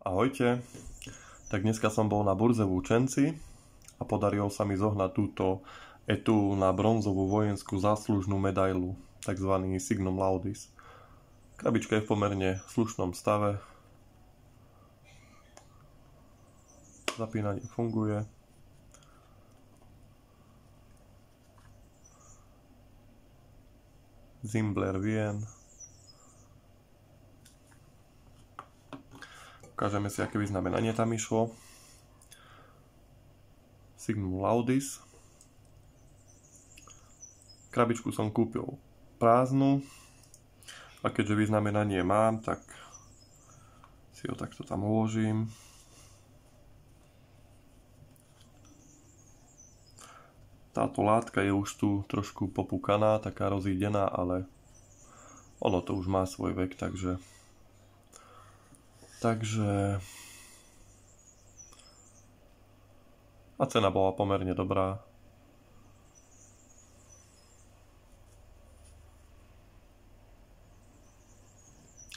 Ahojte, tak dneska som bol na burze v Učenci a podarilo sa mi zohnať túto etulu na bronzovú vojenskú záslužnú medailu, takzvaný Signum Laudis. Krabička je v pomerne slušnom stave, zapínanie funguje. Zimbler Wien. Ukážeme si, aké vyznamenanie tam išlo. Signum Laudis. Krabičku som kúpil prázdnu a keďže vyznamenanie mám, tak si ho takto tam uložím. Táto látka je už tu trošku popúkaná, taká rozídená, ale ono to už má svoj vek, takže a cena bola pomerne dobrá.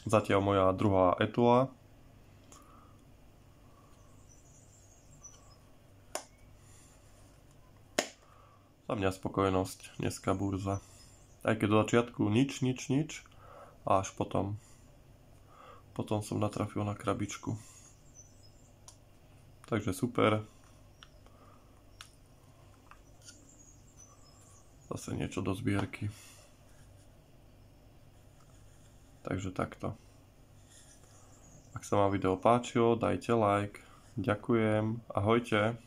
Zatiaľ moja druhá etula. Za mňa spokojnosť, dneska burza. Aj keď do začiatku nič, a až potom som natrafil na krabičku. Takže super. Zase niečo do zbierky. Takže takto. Ak sa vám video páčilo, dajte like. Ďakujem. Ahojte.